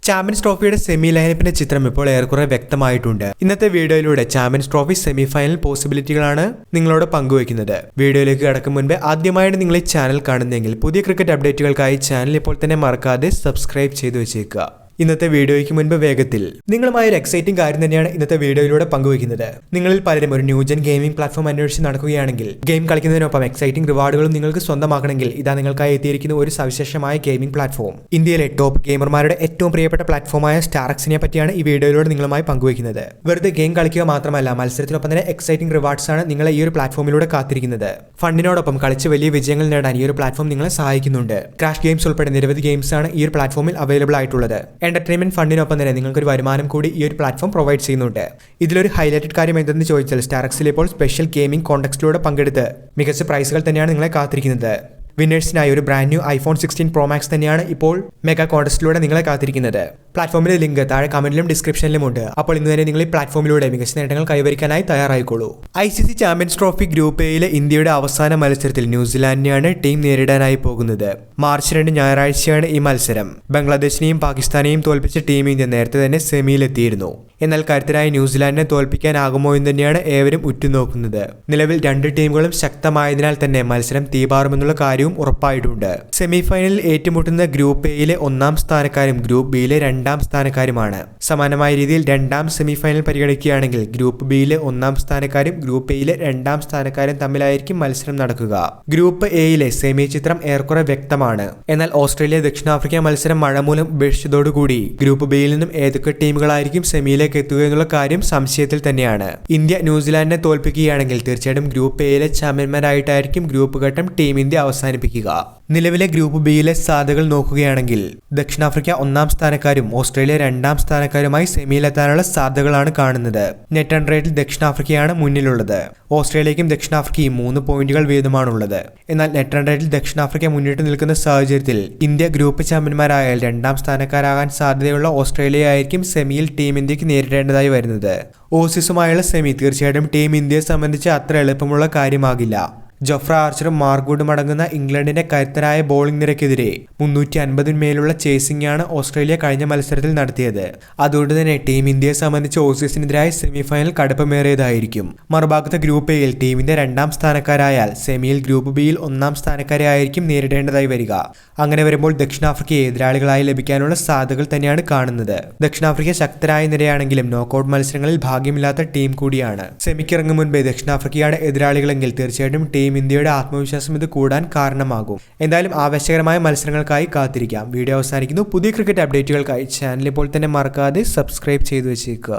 Champions ട്രോഫിയുടെ semi ലൈനപ്പിന്റെ ചിത്രം ഇപ്പോൾ ഏറെക്കുറെ വ്യക്തമായിട്ടുണ്ട്. ഇന്നത്തെ വീഡിയോയിലൂടെ ചാമ്പ്യൻസ് ട്രോഫി സെമി ഫൈനൽ പോസിബിലിറ്റികളാണ് നിങ്ങളോട് പങ്കുവയ്ക്കുന്നത്. വീഡിയോയിലേക്ക് കടക്കും മുൻപ് ആദ്യമായിട്ട് നിങ്ങൾ ഈ ചാനൽ കാണുന്നെങ്കിൽ പുതിയ ക്രിക്കറ്റ് അപ്ഡേറ്റുകൾക്കായി ചാനൽ ഇപ്പോൾ തന്നെ മറക്കാതെ സബ്സ്ക്രൈബ് ചെയ്തു വെച്ചേക്കുക. ഇന്നത്തെ വീഡിയോയ്ക്ക് മുൻപ് വേഗത്തിൽ നിങ്ങളുമായി ഒരു എക്സൈറ്റിംഗ് കാര്യം തന്നെയാണ് ഇന്നത്തെ വീഡിയോയിലൂടെ പങ്കുവയ്ക്കുന്നത്. നിങ്ങളിൽ പലരും ഒരു ന്യൂജൻ ഗെയിമിംഗ് പ്ലാറ്റ്ഫോം അന്വേഷിച്ച് നടക്കുകയാണെങ്കിൽ ഗെയിം കളിക്കുന്നതിനൊപ്പം എക്സൈറ്റിംഗ് റിവാർഡുകളും നിങ്ങൾക്ക് സ്വന്തമാക്കണമെങ്കിൽ ഇതാ നിങ്ങൾക്കായി എത്തിയിരിക്കുന്ന ഒരു സവിശേഷമായ ഗെയിമിംഗ് പ്ലാറ്റ്ഫോം. ഇന്ത്യയിലെ ടോപ്പ് ഗെയിമർമാരുടെ ഏറ്റവും പ്രിയപ്പെട്ട പ്ലാറ്റ്ഫോമായ സ്റ്റാർക്സിനെ പറ്റിയാണ് ഈ വീഡിയോയിലൂടെ നിങ്ങളുമായി പങ്കുവയ്ക്കുന്നത്. വെറുതെ ഗെയിം കളിക്കുക മാത്രമല്ല, മത്സരത്തിനൊപ്പം തന്നെ എക്സൈറ്റിംഗ് റിവാർഡ്സ് ആണ് നിങ്ങളെ ഈ ഒരു പ്ലാറ്റ്ഫോമിലൂടെ കാത്തിരിക്കുന്നത്. ഫണ്ടിനോടൊപ്പം കളിച്ച് വലിയ വിജയങ്ങൾ നേടാൻ ഈ ഒരു പ്ലാറ്റ്ഫോം നിങ്ങളെ സഹായിക്കുന്നുണ്ട്. ക്രാഷ് ഗെയിംസ് ഉൾപ്പെടെ നിരവധി ഗെയിംസ് ആണ് ഈ ഒരു പ്ലാറ്റ്ഫോമിൽ അവൈലബിൾ ആയിട്ടുള്ളത്. എന്റർടൈൻമെന്റ് ഫണ്ടിനൊപ്പം തന്നെ നിങ്ങൾക്കൊരു വരുമാനം കൂടി ഈ ഒരു പ്ലാറ്റ്ഫോം പ്രൊവൈഡ് ചെയ്യുന്നുണ്ട്. ഇതിലൊരു ഹൈലൈറ്റഡ് കാര്യം എന്തെന്ന് ചോദിച്ചാൽ സ്റ്റാർക്സിൽ ഇപ്പോൾ സ്പെഷ്യൽ ഗെയിമിംഗ് കോൺടെക്സ്റ്റിലൂടെ പങ്കെടുത്ത് മികച്ച പ്രൈസുകൾ തന്നെയാണ് നിങ്ങളെ കാത്തിരിക്കുന്നത്. വിന്നേഴ്സിനായി ഒരു brand new iPhone 16 Pro Max തന്നെയാണ് ഇപ്പോൾ മെഗാ കോൺടെസ്റ്റിലൂടെ നിങ്ങളെ കാത്തിരിക്കുന്നത്. പ്ലാറ്റ്ഫോമിന്റെ ലിങ്ക് താഴെ കമന്റിലും ഡിസ്ക്രിപ്ഷനിലും ഉണ്ട്. അപ്പോൾ ഇന്ന് തന്നെ നിങ്ങൾ ഈ പ്ലാറ്റ്ഫോമിലൂടെ മികച്ച നേട്ടങ്ങൾ കൈവരിക്കാനായി തയ്യാറായിക്കോളൂ. ICC ചാമ്പ്യൻസ് ട്രോഫി ഗ്രൂപ്പ് എയിലെ ഇന്ത്യയുടെ അവസാന മത്സരത്തിൽ ന്യൂസിലാൻഡിനെയാണ് ടീം നേരിടാനായി പോകുന്നത്. മാർച്ച് 2 ഞായറാഴ്ചയാണ് ഈ മത്സരം. ബംഗ്ലാദേശിനെയും പാകിസ്ഥാനെയും തോൽപ്പിച്ച ടീം ഇന്ത്യ നേരത്തെ തന്നെ സെമിയിലെത്തിയിരുന്നു. എന്നാൽ കരുത്തരായ ന്യൂസിലാൻഡിനെ തോൽപ്പിക്കാനാകുമോ എന്ന് തന്നെയാണ് ഏവരും ഉറ്റുനോക്കുന്നത്. നിലവിൽ രണ്ട് ടീമുകളും ശക്തമായതിനാൽ തന്നെ മത്സരം തീപാറുമെന്നുള്ള കാര്യവും ഉറപ്പായിട്ടുണ്ട്. സെമിഫൈനലിൽ ഏറ്റുമുട്ടുന്ന ഗ്രൂപ്പ് എയിലെ ഒന്നാം സ്ഥാനക്കാരും ഗ്രൂപ്പ് ബിയിലെ രണ്ടാം സ്ഥാനക്കാരുമാണ്. സമാനമായ രീതിയിൽ രണ്ടാം സെമിഫൈനൽ പരിഗണിക്കുകയാണെങ്കിൽ ഗ്രൂപ്പ് ബിയിലെ ഒന്നാം സ്ഥാനക്കാരും ഗ്രൂപ്പ് എയിലെ രണ്ടാം സ്ഥാനക്കാരും തമ്മിലായിരിക്കും മത്സരം നടക്കുക. ഗ്രൂപ്പ് എയിലെ സെമി ചിത്രം ഏറെക്കുറെ വ്യക്തമാണ്. എന്നാൽ ഓസ്ട്രേലിയ ദക്ഷിണാഫ്രിക്ക മത്സരം മഴ മൂലം ഉപേക്ഷിച്ചതോടുകൂടി ഗ്രൂപ്പ് ബിയിൽ നിന്നും ഏതൊക്കെ ടീമുകളായിരിക്കും സെമിയിലേക്ക് എത്തുക എന്നുള്ള കാര്യം സംശയത്തിൽ തന്നെയാണ്. ഇന്ത്യ ന്യൂസിലാൻഡിനെ തോൽപ്പിക്കുകയാണെങ്കിൽ തീർച്ചയായിട്ടും ഗ്രൂപ്പ് എയിലെ ചാമ്പ്യന്മാരായിട്ടായിരിക്കും ഗ്രൂപ്പ് ഘട്ടം ടീം ഇന്ത്യ അവസാനിപ്പിക്കുക. നിലവിലെ ഗ്രൂപ്പ് ബിയിലെ സാധ്യതകൾ നോക്കുകയാണെങ്കിൽ ദക്ഷിണാഫ്രിക്ക ഒന്നാം സ്ഥാനക്കാരും ഓസ്ട്രേലിയ രണ്ടാം സ്ഥാനക്കാരുമായി സെമിയിലെത്താനുള്ള സാധ്യതകളാണ് കാണുന്നത്. നെറ്റ് റൺ റേറ്റിൽ ദക്ഷിണാഫ്രിക്കയാണ് മുന്നിലുള്ളത്. ഓസ്ട്രേലിയയ്ക്കും ദക്ഷിണാഫ്രിക്കയും 3 പോയിന്റുകൾ വീതമാണുള്ളത്. എന്നാൽ നെറ്റ് റൺ റേറ്റിൽ ദക്ഷിണാഫ്രിക്ക മുന്നിട്ട് നിൽക്കുന്ന സാഹചര്യത്തിൽ ഇന്ത്യ ഗ്രൂപ്പ് ചാമ്പ്യന്മാരായാൽ രണ്ടാം സ്ഥാനക്കാരാകാൻ സാധ്യതയുള്ള ഓസ്ട്രേലിയ ആയിരിക്കും സെമിയിൽ ടീം ഇന്ത്യക്ക് നേരിടേണ്ടതായി വരുന്നത്. ഓസീസുമായുള്ള സെമി തീർച്ചയായിട്ടും ടീം ഇന്ത്യയെ സംബന്ധിച്ച് അത്ര എളുപ്പമുള്ള കാര്യമാകില്ല. ജോഫ്ര ആർച്ചറും മാർഗൂഡും അടങ്ങുന്ന ഇംഗ്ലണ്ടിന്റെ കരുത്തരായ ബോളിംഗ് നിരക്കെതിരെ 350 ചേസിംഗ് ആണ് ഓസ്ട്രേലിയ കഴിഞ്ഞ മത്സരത്തിൽ നടത്തിയത്. അതുകൊണ്ട് തന്നെ ടീം ഇന്ത്യയെ സംബന്ധിച്ച് ഓസീസിനെതിരായ സെമിഫൈനൽ കടുപ്പമേറിയതായിരിക്കും. മറുഭാഗത്ത് ഗ്രൂപ്പ് എയിൽ ടീമിന്റെ രണ്ടാം സ്ഥാനക്കാരായാൽ സെമിയിൽ ഗ്രൂപ്പ് ബിയിൽ ഒന്നാം സ്ഥാനക്കാരെ ആയിരിക്കും നേരിടേണ്ടതായി വരിക. അങ്ങനെ വരുമ്പോൾ ദക്ഷിണാഫ്രിക്കയെ എതിരാളികളായി ലഭിക്കാനുള്ള സാധ്യതകൾ തന്നെയാണ് കാണുന്നത്. ദക്ഷിണാഫ്രിക്ക ശക്തരായ നിരയാണെങ്കിലും നോക്കൌട്ട് മത്സരങ്ങളിൽ ഭാഗ്യമില്ലാത്ത ടീം കൂടിയാണ്. സെമിക്കിറങ്ങും മുൻപേ ദക്ഷിണാഫ്രിക്കയുടെ എതിരാളികളെങ്കിൽ തീർച്ചയായിട്ടും ടീം ഇന്ത്യയുടെ ആത്മവിശ്വാസം ഇത് കൂടാൻ കാരണമാകും. എന്തായാലും ആവേശകരമായ മത്സരങ്ങൾക്കായി കാത്തിരിക്കാം. വീഡിയോ അവസാനിക്കുന്നു. പുതിയ ക്രിക്കറ്റ് അപ്ഡേറ്റുകൾക്കായി ചാനൽ ഇപ്പോൾ തന്നെ മറക്കാതെ സബ്സ്ക്രൈബ് ചെയ്തു വെച്ചേക്കുക.